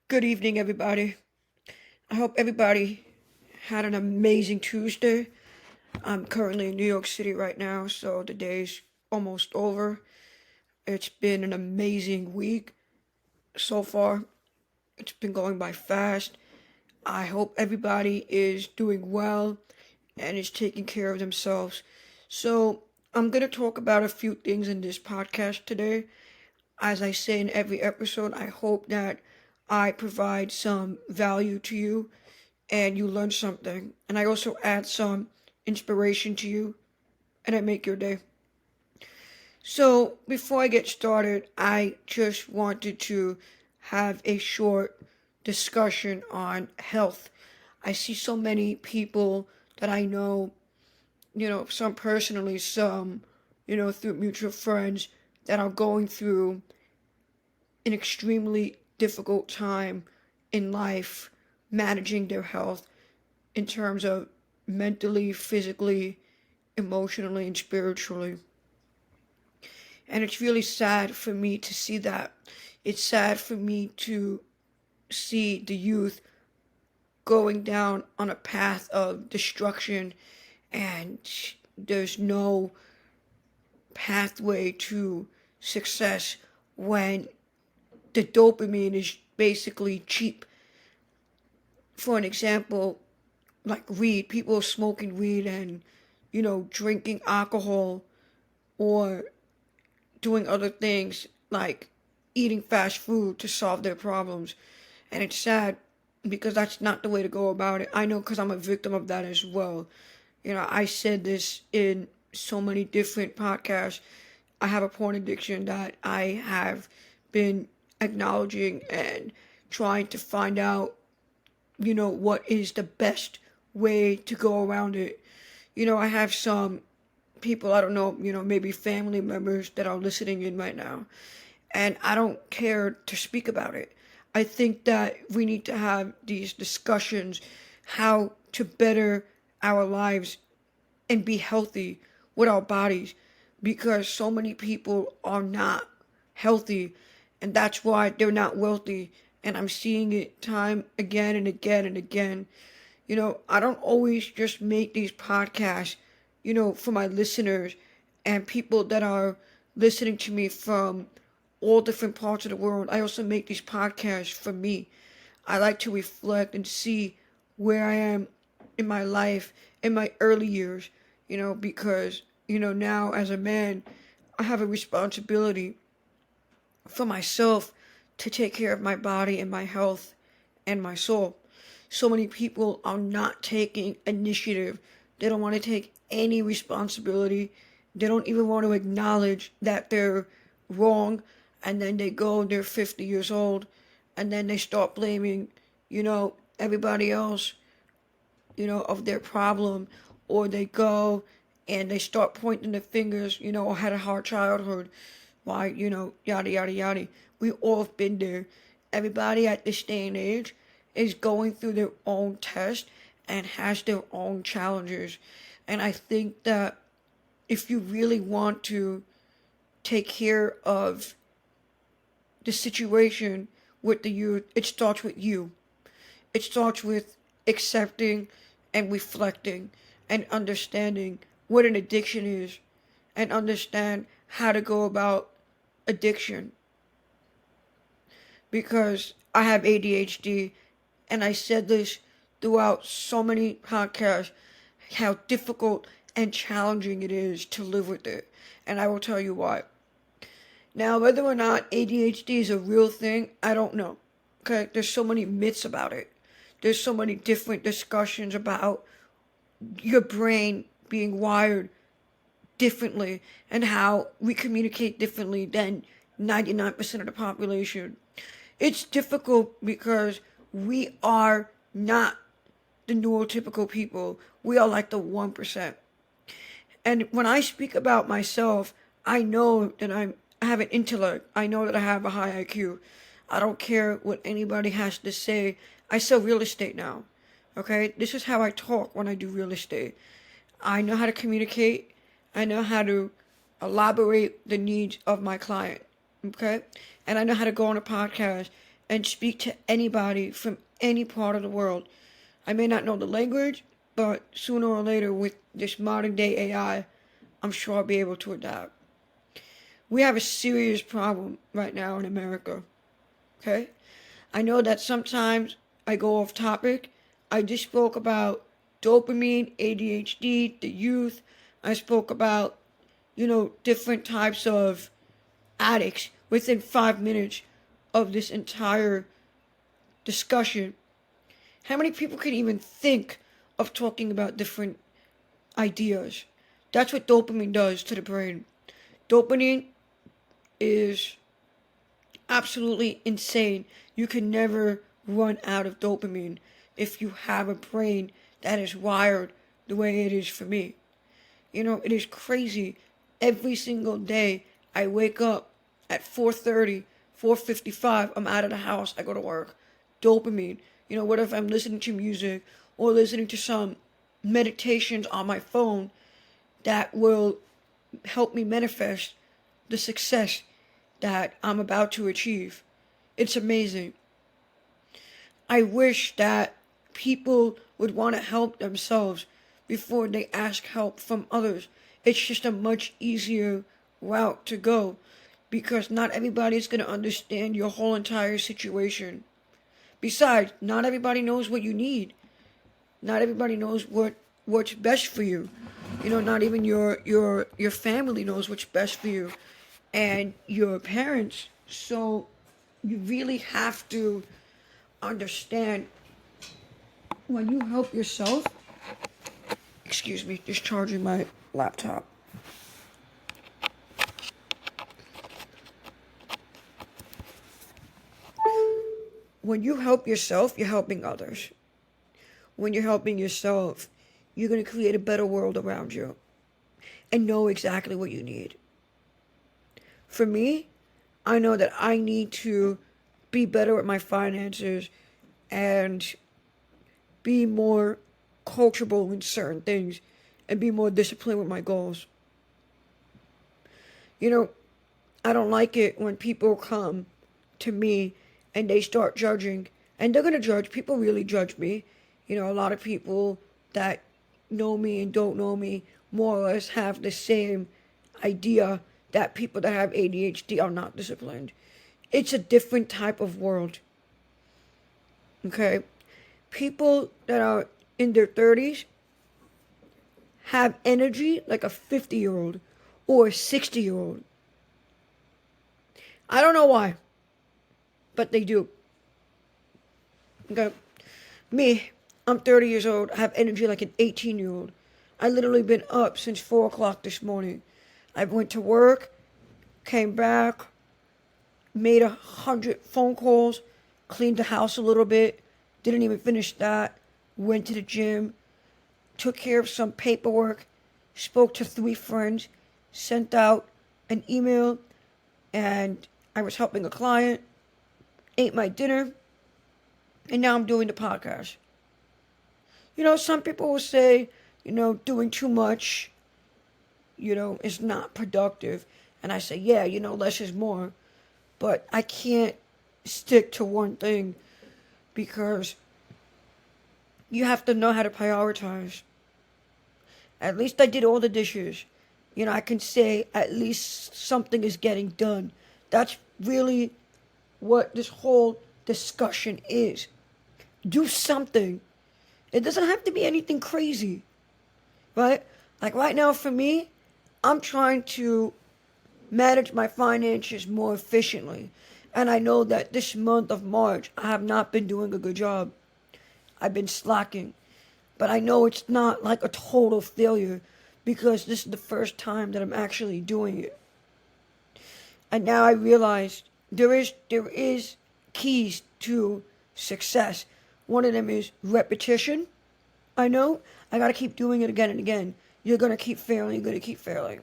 Good evening, everybody. I hope everybody had an amazing Tuesday. I'm currently in New York City right now, so the day's almost over. It's been an amazing week so far. It's been going by fast. I hope everybody is doing well and is taking care of themselves. So, I'm going to talk about a few things in this podcast today. As I say in every episode, I hope that I provide some value to you and you learn something. And I also add some inspiration to you and I make your day. So, before I get started, I just wanted to have a short discussion on health. I see so many people that I know, some personally, some, through mutual friends that are going through an extremely difficult time in life managing their health in terms of mentally, physically, emotionally, and spiritually. And it's really sad for me to see that. It's sad for me to see the youth going down on a path of destruction and there's no pathway to success when the dopamine is basically cheap. For an example, like weed, people smoking weed and, drinking alcohol or doing other things like eating fast food to solve their problems. And it's sad because that's not the way to go about it. I know because I'm a victim of that as well. I said this in so many different podcasts. I have a porn addiction that I have been acknowledging and trying to find out, what is the best way to go around it. I have some people, I don't know, maybe family members that are listening in right now, and I don't care to speak about it. I think that we need to have these discussions how to better our lives and be healthy with our bodies because so many people are not healthy and that's why they're not wealthy. And I'm seeing it time again and again and again. I don't always just make these podcasts, for my listeners and people that are listening to me from all different parts of the world. I also make these podcasts for me. I like to reflect and see where I am in my life in my early years, because, now as a man, I have a responsibility for myself to take care of my body and my health and my soul. So many people are not taking initiative. They don't want to take any responsibility. They don't even want to acknowledge that they're wrong. And then they go, they're 50 years old, and then they start blaming, everybody else, of their problem. Or they go and they start pointing the fingers, I had a hard childhood. Why, yada, yada, yada. We all have been there. Everybody at this day and age is going through their own test and has their own challenges. And I think that if you really want to take care of the situation with the youth, it starts with you. It starts with accepting and reflecting and understanding what an addiction is and understand how to go about addiction. Because I have ADHD and I said this throughout so many podcasts how difficult and challenging it is to live with it. And I will tell you why. Now, whether or not ADHD is a real thing, I don't know. Okay, there's so many myths about it. There's so many different discussions about your brain being wired differently and how we communicate differently than 99% of the population. It's difficult because we are not the neurotypical people. We are like the 1%. And when I speak about myself, I know that I have an intellect. I know that I have a high IQ. I don't care what anybody has to say. I sell real estate now. Okay? This is how I talk when I do real estate. I know how to communicate. I know how to elaborate the needs of my client. Okay? And I know how to go on a podcast and speak to anybody from any part of the world. I may not know the language, but sooner or later with this modern day AI, I'm sure I'll be able to adapt. We have a serious problem right now in America, okay? I know that sometimes I go off topic. I just spoke about dopamine, ADHD, the youth. I spoke about, different types of addicts within 5 minutes of this entire discussion. How many people can even think of talking about different ideas? That's what dopamine does to the brain. Dopamine is absolutely insane. You can never run out of dopamine if you have a brain that is wired the way it is for me. It is crazy. Every single day I wake up at 4:30, 4:55, I'm out of the house, I go to work. Dopamine. What if I'm listening to music or listening to some meditations on my phone that will help me manifest the success that I'm about to achieve. It's amazing. I wish that people would want to help themselves before they ask help from others. It's just a much easier route to go because not everybody's going to understand your whole entire situation. Besides, not everybody knows what you need. Not everybody knows what's best for you. Not even your family knows what's best for you and your parents. So you really have to understand when you help yourself. Excuse me, just charging my laptop. When you help yourself, you're helping others. When you're helping yourself, you're going to create a better world around you and know exactly what you need. For me, I know that I need to be better at my finances and be more coachable in certain things and be more disciplined with my goals. I don't like it when people come to me and they start judging. And they're going to judge. People really judge me. A lot of people that know me and don't know me more or less have the same idea that people that have ADHD are not disciplined. It's a different type of world. Okay? People that are in their 30s have energy like a 50-year-old or a 60-year-old. I don't know why, but they do. Okay? Me, I'm 30 years old. I have energy like an 18-year-old. I literally been up since 4 o'clock this morning. I went to work, came back, made 100 phone calls, cleaned the house a little bit, didn't even finish that, went to the gym, took care of some paperwork, spoke to 3 friends, sent out an email, and I was helping a client, ate my dinner, and now I'm doing the podcast. Some people will say, doing too much, is not productive. And I say, yeah, less is more. But I can't stick to one thing because you have to know how to prioritize. At least I did all the dishes. I can say at least something is getting done. That's really what this whole discussion is. Do something. It doesn't have to be anything crazy, right? Like right now for me, I'm trying to manage my finances more efficiently. And I know that this month of March, I have not been doing a good job. I've been slacking. But I know it's not like a total failure because this is the first time that I'm actually doing it. And now I realize there is keys to success. One of them is repetition. I know I gotta keep doing it again and again. You're gonna keep failing, you're gonna keep failing.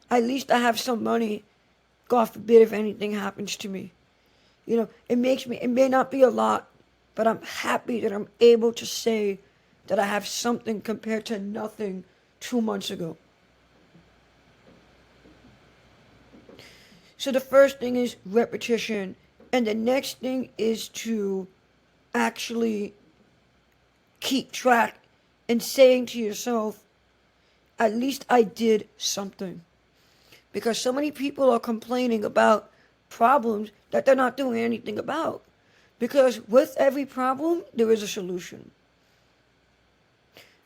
At least I have some money, God forbid if anything happens to me. It may not be a lot, but I'm happy that I'm able to say that I have something compared to nothing 2 months ago. So the first thing is repetition And the next thing is to actually keep track and saying to yourself, at least I did something. Because so many people are complaining about problems that they're not doing anything about. Because with every problem, there is a solution.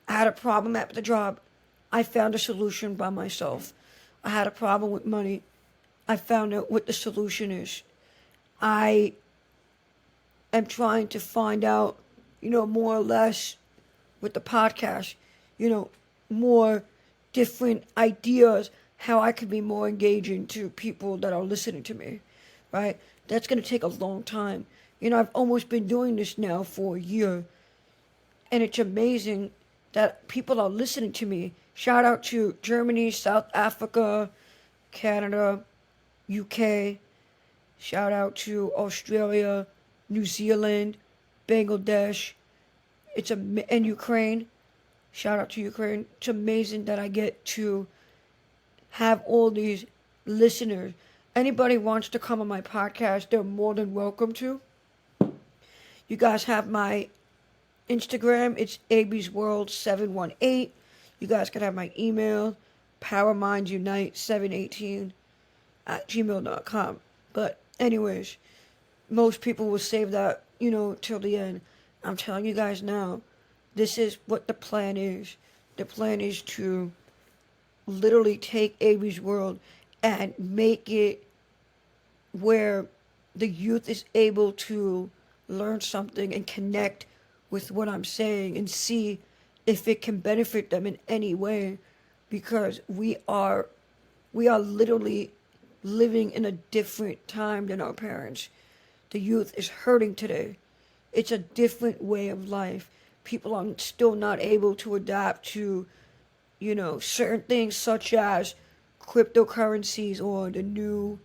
I had a problem at the job. I found a solution by myself. I had a problem with money. I found out what the solution is. I am trying to find out, more or less with the podcast, more different ideas how I can be more engaging to people that are listening to me, right? That's going to take a long time. I've almost been doing this now for a year, and it's amazing that people are listening to me. Shout out to Germany, South Africa, Canada, UK. Shout out to Australia, New Zealand, Bangladesh. And Ukraine. Shout out to Ukraine. It's amazing that I get to have all these listeners. Anybody wants to come on my podcast, they're more than welcome to. You guys have my Instagram. It's Abby's World 718. You guys can have my email, powermindsunite718 at gmail.com. But anyways, most people will save that, till the end. I'm telling you guys now, this is what the plan is. The plan is to literally take Abby's World and make it where the youth is able to learn something and connect with what I'm saying and see if it can benefit them in any way, because we are literally living in a different time than our parents. The youth is hurting today. It's a different way of life. People are still not able to adapt to, certain things such as cryptocurrencies or the new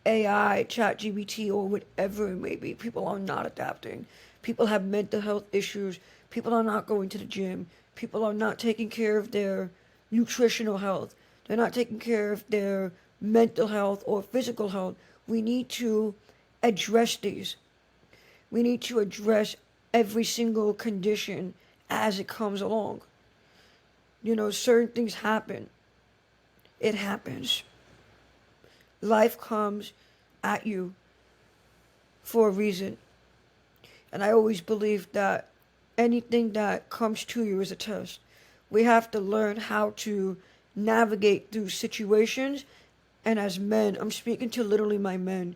AI, ChatGPT, or whatever it may be. People are not adapting. People have mental health issues. People are not going to the gym. People are not taking care of their nutritional health. They're not taking care of their mental health or physical health. We need to address these. We need to address every single condition as it comes along. Certain things happen. It happens. Life comes at you for a reason. And I always believe that anything that comes to you is a test. We have to learn how to navigate through situations. And as men, I'm speaking to literally my men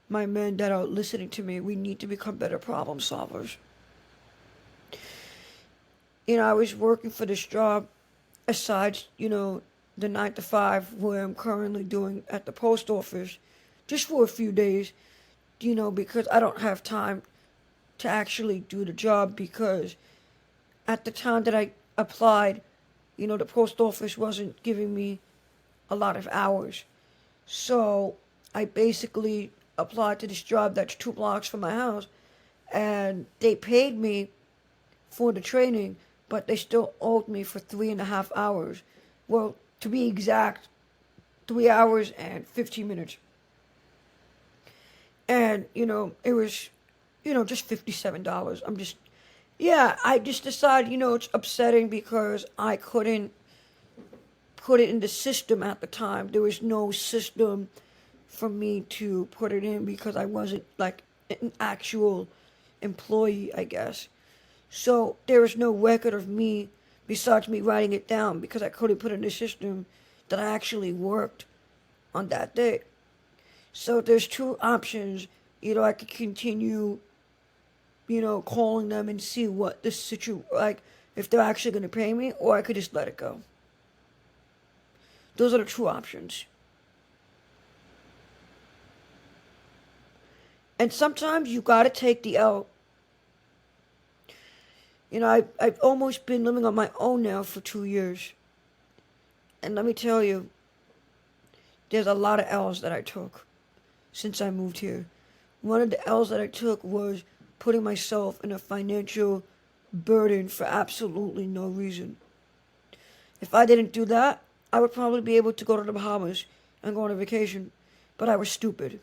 that are listening to me. We need to become better problem solvers. I was working for this job aside, the 9 to 5 where I'm currently doing at the post office just for a few days, because I don't have time to actually do the job, because at the time that I applied, the post office wasn't giving me a lot of hours. So I basically applied to this job that's 2 blocks from my house, and they paid me for the training, but they still owed me for 3.5 hours. Well, to be exact, 3 hours and 15 minutes. And, it was, just $57. I just decided, it's upsetting because I couldn't put it in the system at the time. There was no system for me to put it in because I wasn't like an actual employee, I guess. So there was no record of me besides me writing it down, because I couldn't put in the system that I actually worked on that day. So there's 2 options. I could continue, calling them and see what the if they're actually going to pay me, or I could just let it go. Those are the 2 options. And sometimes you gotta take the L. I've almost been living on my own now for 2 years. And let me tell you, there's a lot of L's that I took since I moved here. One of the L's that I took was putting myself in a financial burden for absolutely no reason. If I didn't do that, I would probably be able to go to the Bahamas and go on a vacation. But I was stupid.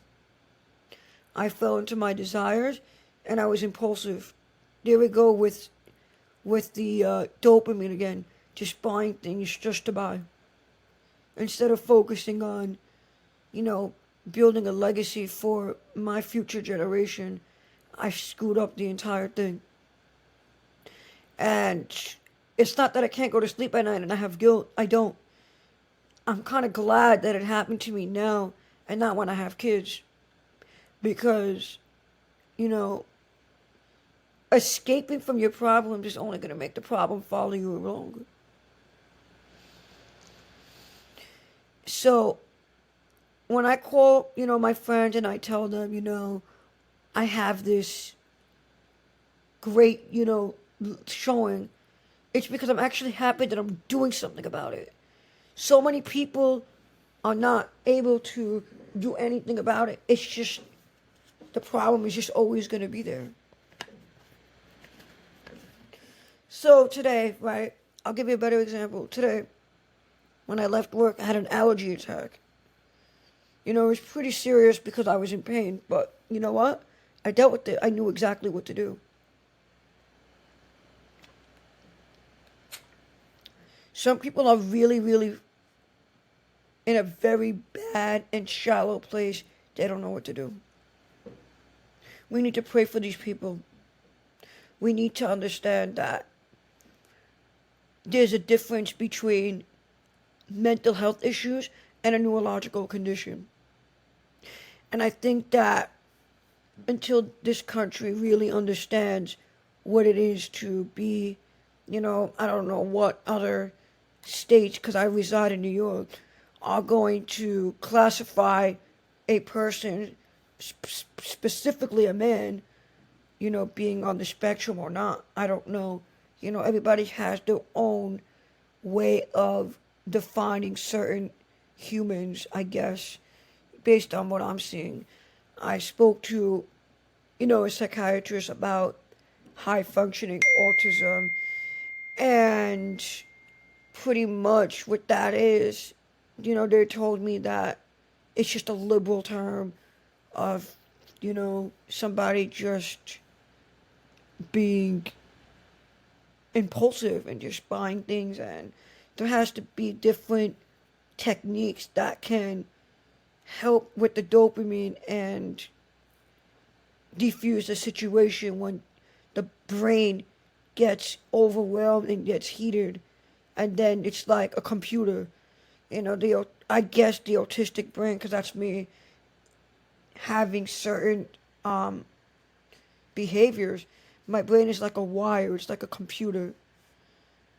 I fell into my desires, and I was impulsive. There we go with the dopamine again, just buying things just to buy, instead of focusing on, you know, building a legacy for my future generation. I screwed up the entire thing. And it's not that I can't go to sleep at night and I have guilt. I don't. I'm kind of glad that it happened to me now and not when I have kids. Because, you know, escaping from your problems is only going to make the problem follow you longer. So, when I call, my friends and I tell them, I have this great, showing, it's because I'm actually happy that I'm doing something about it. So many people are not able to do anything about it. It's just, the problem is just always going to be there. So today, right, I'll give you a better example. Today, when I left work, I had an allergy attack. It was pretty serious because I was in pain, but you know what? I dealt with it. I knew exactly what to do. Some people are really, really in a very bad and shallow place. They don't know what to do. We need to pray for these people. We need to understand that there's a difference between mental health issues and a neurological condition. And I think that until this country really understands what it is to be, I don't know what other states, because I reside in New York, are going to classify a person, specifically a man, being on the spectrum or not. I don't know. Everybody has their own way of defining certain humans, I guess, based on what I'm seeing. I spoke to, a psychiatrist about high functioning autism, and pretty much what that is, they told me that it's just a liberal term of, somebody just being impulsive and just buying things, and there has to be different techniques that can help with the dopamine and defuse the situation when the brain gets overwhelmed and gets heated, and then it's like a computer. I guess the autistic brain, because that's me having certain behaviors. My brain is like a wire. It's like a computer.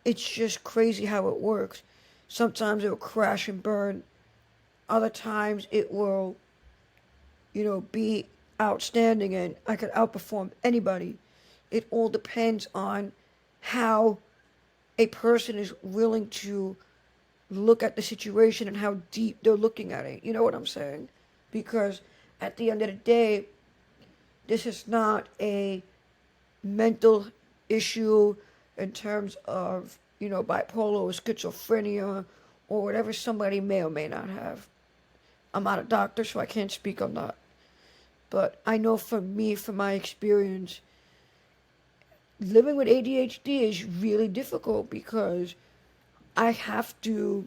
It's just crazy how it works. Sometimes it will crash and burn. Other times it will, be outstanding and I could outperform anybody. It all depends on how a person is willing to look at the situation and how deep they're looking at it. You know what I'm saying? Because at the end of the day, this is not a mental issue in terms of, bipolar or schizophrenia or whatever somebody may or may not have. I'm not a doctor, so I can't speak on that. But I know for me, from my experience, living with ADHD is really difficult because I have to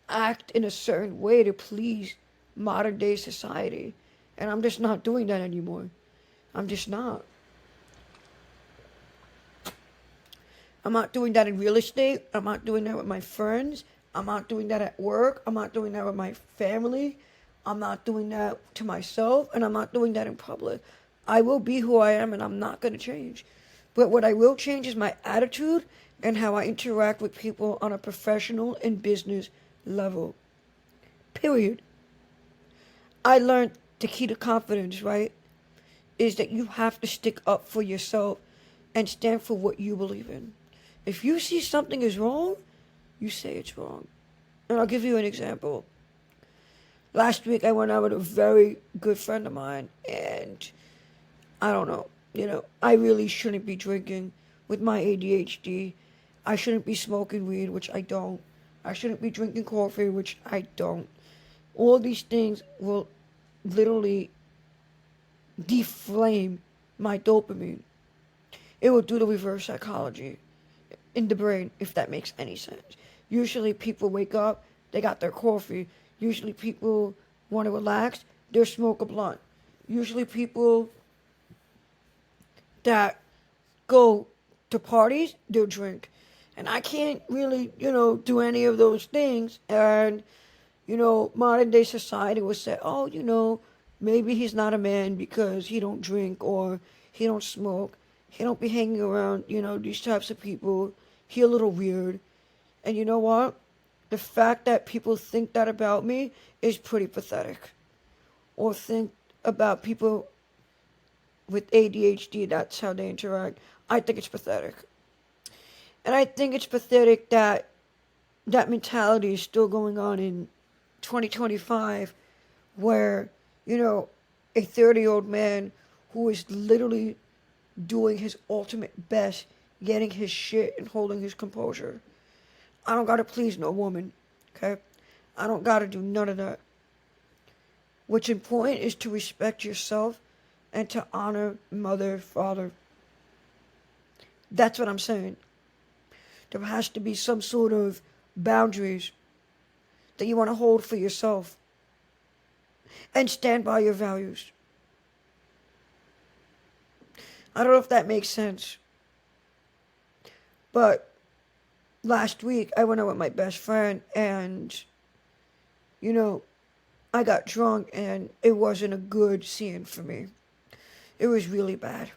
act in a certain way to please modern day society. And I'm just not doing that anymore. I'm just not. I'm not doing that in real estate. I'm not doing that with my friends. I'm not doing that at work. I'm not doing that with my family. I'm not doing that to myself. And I'm not doing that in public. I will be who I am and I'm not going to change. But what I will change is my attitude and how I interact with people on a professional and business level. Period. I learned the key to confidence, right, is that you have to stick up for yourself and stand for what you believe in. If you see something is wrong, you say it's wrong. And I'll give you an example. Last week I went out with a very good friend of mine, and I don't know, I really shouldn't be drinking with my ADHD. I shouldn't be smoking weed, which I don't. I shouldn't be drinking coffee, which I don't. All these things will literally deflame my dopamine. It will do the reverse psychology in the brain, if that makes any sense. Usually people wake up, they got their coffee. Usually people want to relax, they smoke a blunt. Usually people that go to parties, they'll drink. And I can't really, do any of those things. And, modern day society will say, oh, maybe he's not a man because he don't drink or he don't smoke. He don't be hanging around, these types of people. He a little weird. And you know what? The fact that people think that about me is pretty pathetic. Or think about people with ADHD, that's how they interact. I think it's pathetic. And I think it's pathetic that that mentality is still going on in 2025, where, a 30-year-old man who is literally doing his ultimate best, getting his shit and holding his composure. I don't gotta please no woman, okay? I don't gotta do none of that. What's important is to respect yourself and to honor mother, father. That's what I'm saying. There has to be some sort of boundaries that you want to hold for yourself and stand by your values. I don't know if that makes sense, but last week I went out with my best friend and, I got drunk and it wasn't a good scene for me. It was really bad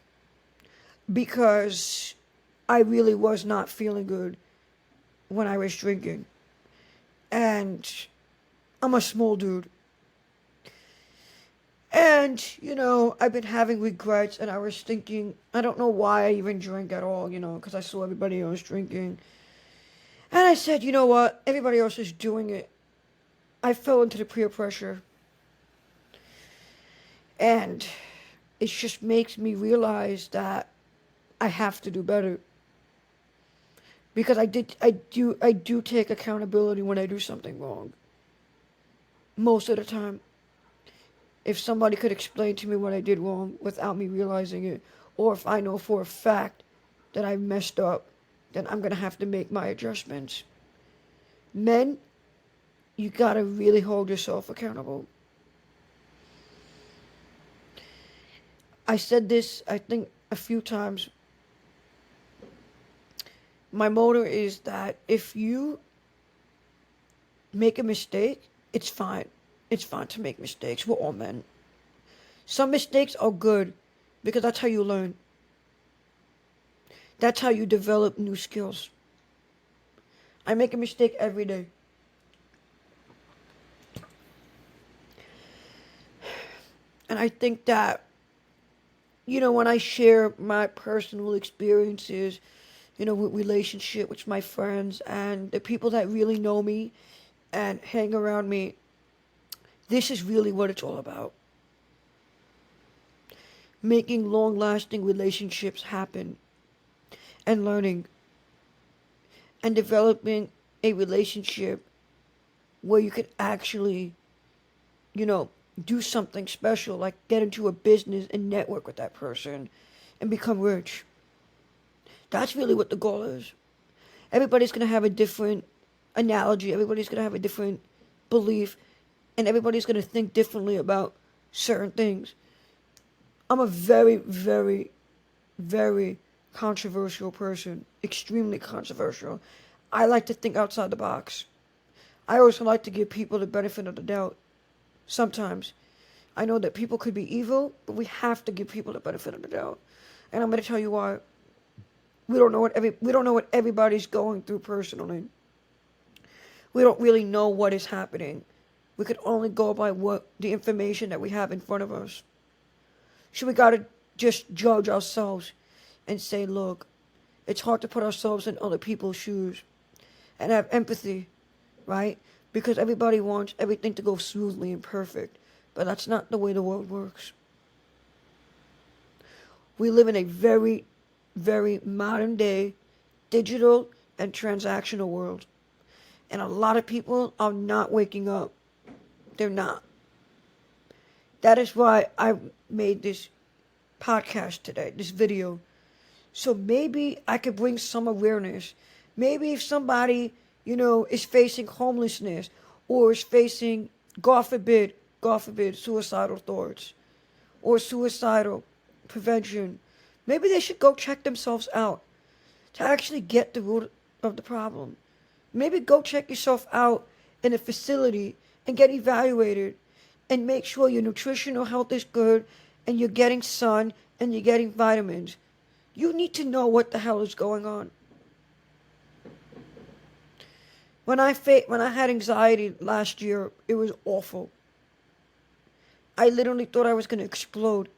because I really was not feeling good when I was drinking. And I'm a small dude. And, I've been having regrets and I was thinking, I don't know why I even drank at all, because I saw everybody else drinking. And I said, you know what? Everybody else is doing it. I fell into the peer pressure. And it just makes me realize that I have to do better. Because I do take accountability when I do something wrong. Most of the time. If somebody could explain to me what I did wrong without me realizing it, or if I know for a fact that I messed up, then I'm going to have to make my adjustments. Men, you got to really hold yourself accountable. I said this, I think, a few times. My motto is that if you make a mistake, it's fine. It's fine to make mistakes. We're all men. Some mistakes are good because that's how you learn. That's how you develop new skills. I make a mistake every day. And I think that, when I share my personal experiences, with relationship with my friends and the people that really know me and hang around me, this is really what it's all about. Making long-lasting relationships happen and learning and developing a relationship where you can actually, do something special, like get into a business and network with that person and become rich. That's really what the goal is. Everybody's going to have a different analogy. Everybody's going to have a different belief. And everybody's going to think differently about certain things. I'm a very, very, very controversial person. Extremely controversial. I like to think outside the box. I also like to give people the benefit of the doubt. Sometimes. I know that people could be evil, but we have to give people the benefit of the doubt. And I'm going to tell you why. We don't know what everybody's going through personally. We don't really know what is happening. We could only go by the information that we have in front of us. So we gotta just judge ourselves and say, look, it's hard to put ourselves in other people's shoes and have empathy, right? Because everybody wants everything to go smoothly and perfect, but that's not the way the world works. We live in a very, very modern day, digital and transactional world. And a lot of people are not waking up. They're not. That is why I made this podcast today, this video. So maybe I could bring some awareness. Maybe if somebody, is facing homelessness or is facing, God forbid, suicidal thoughts or suicidal prevention, maybe they should go check themselves out to actually get the root of the problem. Maybe go check yourself out in a facility and get evaluated and make sure your nutritional health is good and you're getting sun and you're getting vitamins. You need to know what the hell is going on. When I had anxiety last year, it was awful. I literally thought I was going to explode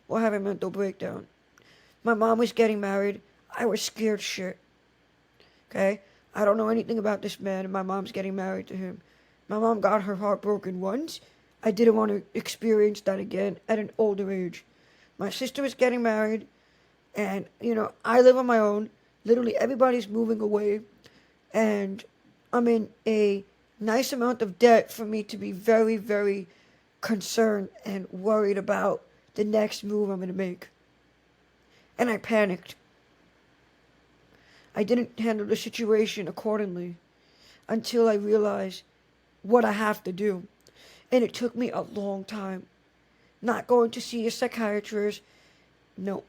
or have a mental breakdown. My mom was getting married. I was scared shit. Okay? I don't know anything about this man, and my mom's getting married to him. My mom got her heart broken once. I didn't want to experience that again at an older age. My sister was getting married, and, I live on my own. Literally, everybody's moving away, and I'm in a nice amount of debt for me to be very, very concerned and worried about the next move I'm going to make. And I panicked. I didn't handle the situation accordingly until I realized what I have to do. And it took me a long time. Not going to see a psychiatrist. No.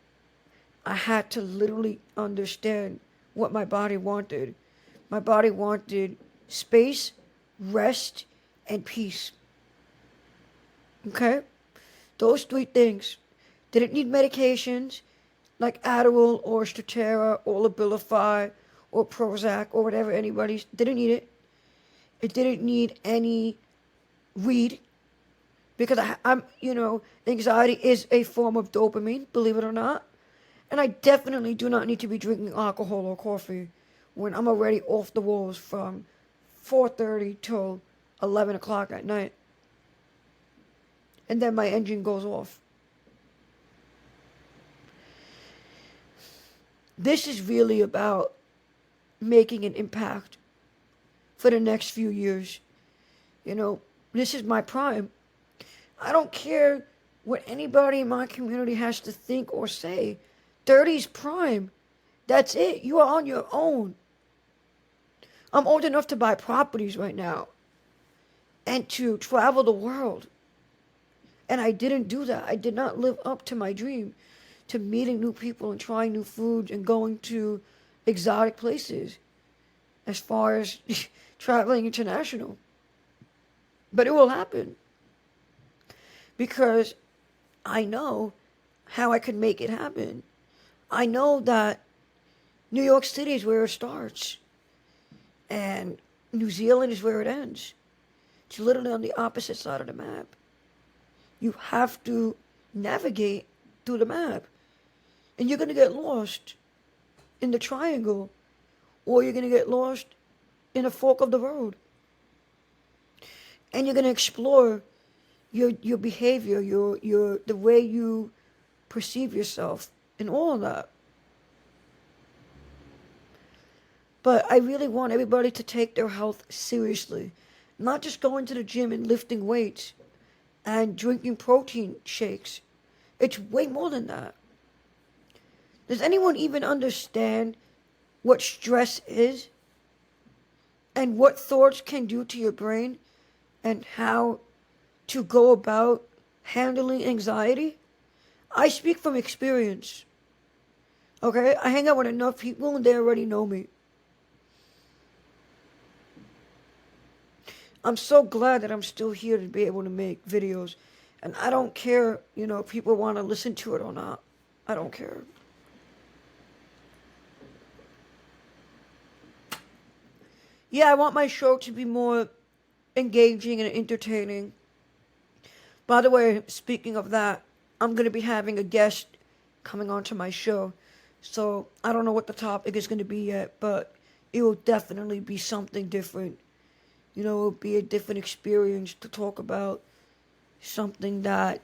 I had to literally understand what my body wanted. My body wanted space, rest, and peace. Okay? Those three things. Didn't need medications like Adderall or Strattera or Abilify or Prozac or whatever anybody's. Didn't need it. It didn't need any weed because I'm, anxiety is a form of dopamine, believe it or not. And I definitely do not need to be drinking alcohol or coffee when I'm already off the walls from 4:30 till 11 o'clock at night. And then my engine goes off. This is really about making an impact for the next few years. This is my prime. I don't care what anybody in my community has to think or say. 30's prime. That's it. You are on your own. I'm old enough to buy properties right now and to travel the world. And I didn't do that. I did not live up to my dream, to meeting new people and trying new foods and going to exotic places as far as traveling international. But it will happen because I know how I can make it happen. I know that New York City is where it starts and New Zealand is where it ends. It's literally on the opposite side of the map. You have to navigate through the map. And you're going to get lost in the triangle, or you're going to get lost in a fork of the road. And you're going to explore your behavior, the way you perceive yourself, and all of that. But I really want everybody to take their health seriously. Not just going to the gym and lifting weights and drinking protein shakes. It's way more than that. Does anyone even understand what stress is? And what thoughts can do to your brain? And how to go about handling anxiety? I speak from experience. Okay? I hang out with enough people and they already know me. I'm so glad that I'm still here to be able to make videos. And I don't care, if people want to listen to it or not. I don't care. Yeah, I want my show to be more engaging and entertaining. By the way, speaking of that, I'm going to be having a guest coming onto my show. So I don't know what the topic is going to be yet, but it will definitely be something different. It'll be a different experience to talk about something that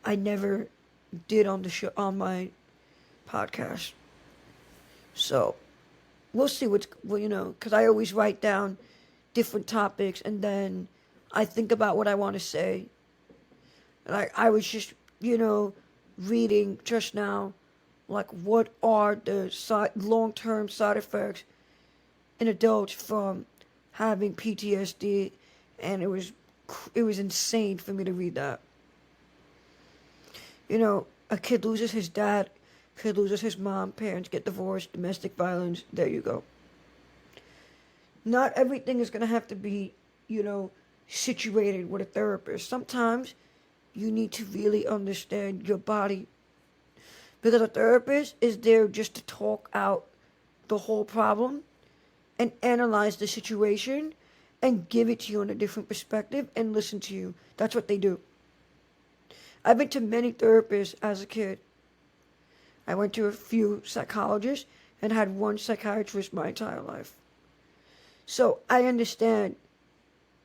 I never did on the show, on my podcast. So we'll see because I always write down different topics and then I think about what I want to say. Like I was just, reading just now, like what are the long-term side effects in adults from having PTSD, and it was insane for me to read that. A kid loses his dad, kid loses his mom, parents get divorced, domestic violence. There you go. Not everything is gonna have to be, you know, situated with a therapist. Sometimes you need to really understand your body, because a therapist is there just to talk out the whole problem and analyze the situation and give it to you in a different perspective and listen to you. That's what they do. I've been to many therapists as a kid. I went to a few psychologists and had one psychiatrist my entire life. So I understand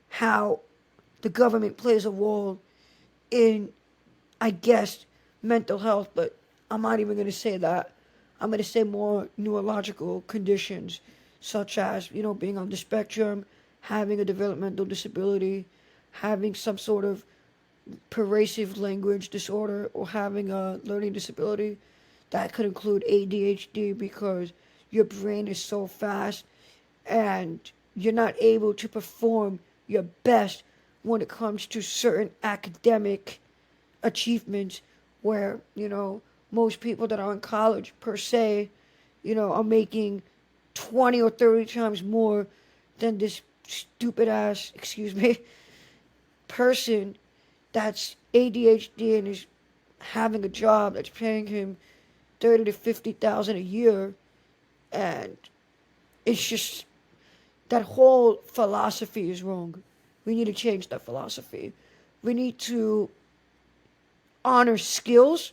how the government plays a role in, I guess, mental health, but I'm not even going to say that. I'm going to say more neurological conditions, such as, being on the spectrum, having a developmental disability, having some sort of pervasive language disorder, or having a learning disability. That could include ADHD, because your brain is so fast and you're not able to perform your best when it comes to certain academic achievements, where, most people that are in college per se, are making 20 or 30 times more than this stupid ass, excuse me, person that's ADHD and is having a job that's paying him 30 to 50,000 a year. And it's just, that whole philosophy is wrong. We need to change that philosophy. We need to honor skills,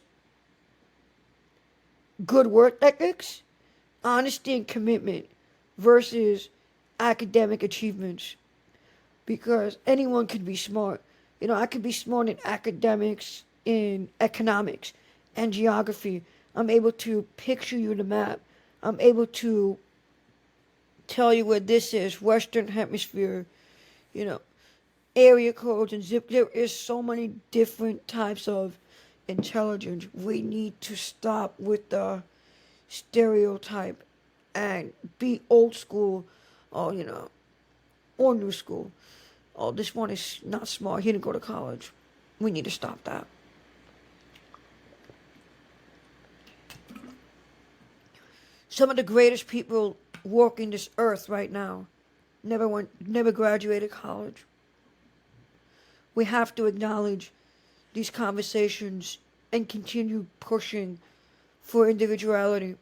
good work ethics, honesty and commitment versus academic achievements. Because anyone can be smart. I could be smart in academics, in economics and geography. I'm able to picture you the map. I'm able to tell you where this is, Western Hemisphere, you know, area codes and zip. There is so many different types of intelligence. We need to stop with the stereotype and be old school, or or new school. Oh, this one is not smart. He didn't go to college. We need to stop that. Some of the greatest people walking this earth right now never graduated college. We have to acknowledge these conversations and continue pushing for individuality,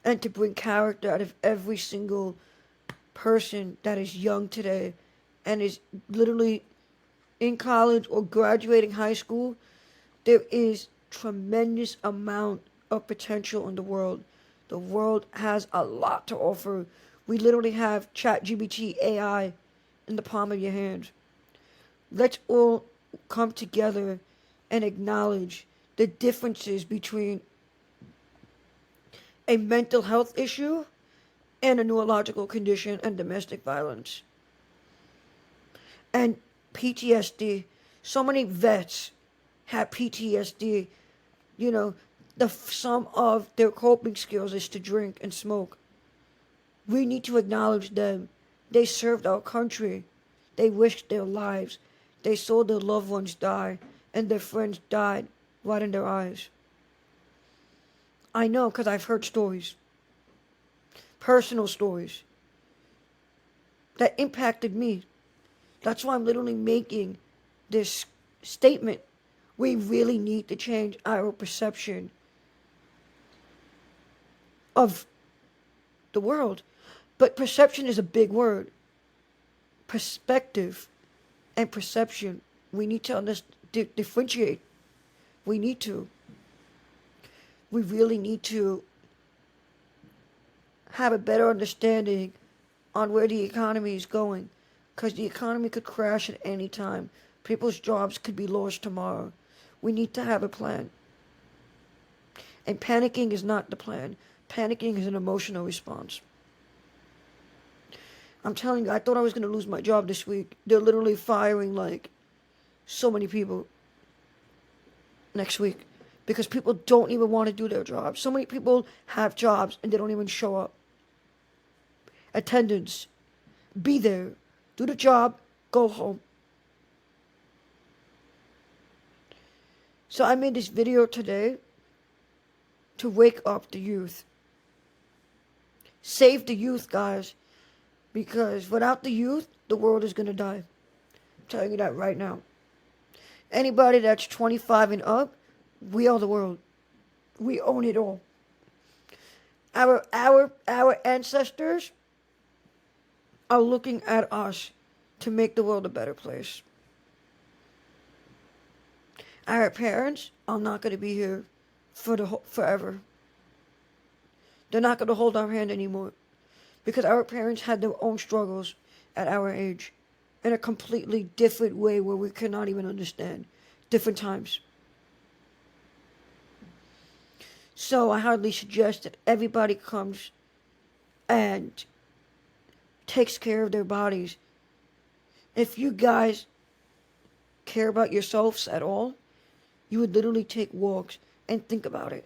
and to bring character out of every single person that is young today and is literally in college or graduating high school. There is tremendous amount of potential in the world. The world has a lot to offer. We literally have ChatGPT AI in the palm of your hand. Let's all come together and acknowledge the differences between a mental health issue and a neurological condition and domestic violence. And PTSD. So many vets have PTSD. The sum of their coping skills is to drink and smoke. We need to acknowledge them. They served our country. They risked their lives. They saw their loved ones die, and their friends died right in their eyes. I know, because I've heard stories, personal stories, that impacted me. That's why I'm literally making this statement. We really need to change our perception of the world. But perception is a big word. Perspective and perception. We need to differentiate. We need to. We really need to have a better understanding on where the economy is going. Because the economy could crash at any time. People's jobs could be lost tomorrow. We need to have a plan. And panicking is not the plan. Panicking is an emotional response. I'm telling you, I thought I was going to lose my job this week. They're literally firing so many people. next week because people don't even want to do their jobs. So many people have jobs and they don't even show up. Attendance. Be there. Do the job. Go home. So I made this video today to wake up the youth. Save the youth, guys. Because without the youth, the world is going to die. I'm telling you that right now. Anybody that's 25 and up, we are the world. We own it all. Our ancestors are looking at us to make the world a better place. Our parents are not going to be here forever. They're not going to hold our hand anymore because our parents had their own struggles at our age in a completely different way where we cannot even understand. Different times. So I hardly suggest that everybody comes and takes care of their bodies. If you guys care about yourselves at all, you would literally take walks and think about it.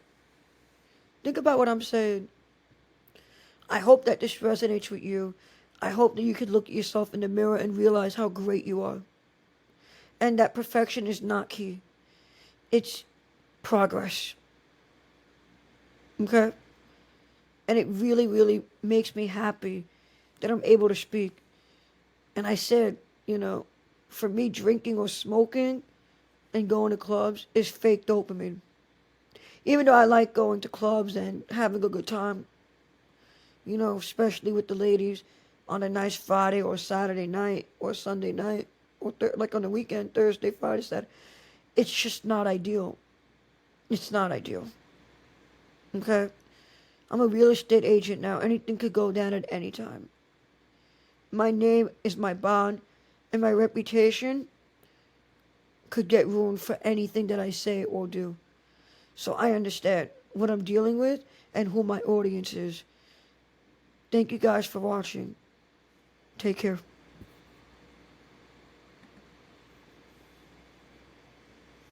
Think about what I'm saying. I hope that this resonates with you. I hope that you could look at yourself in the mirror and realize how great you are. And that perfection is not key. It's progress. Okay? And it really, really makes me happy that I'm able to speak. And I said, for me, drinking or smoking and going to clubs is fake dopamine. Even though I like going to clubs and having a good time, especially with the ladies on a nice Friday or Saturday night or Sunday night or like on the weekend, Thursday, Friday, Saturday. It's just not ideal. It's not ideal. Okay? I'm a real estate agent now. Anything could go down at any time. My name is my bond, and my reputation could get ruined for anything that I say or do. So I understand what I'm dealing with and who my audience is. Thank you guys for watching. Take care.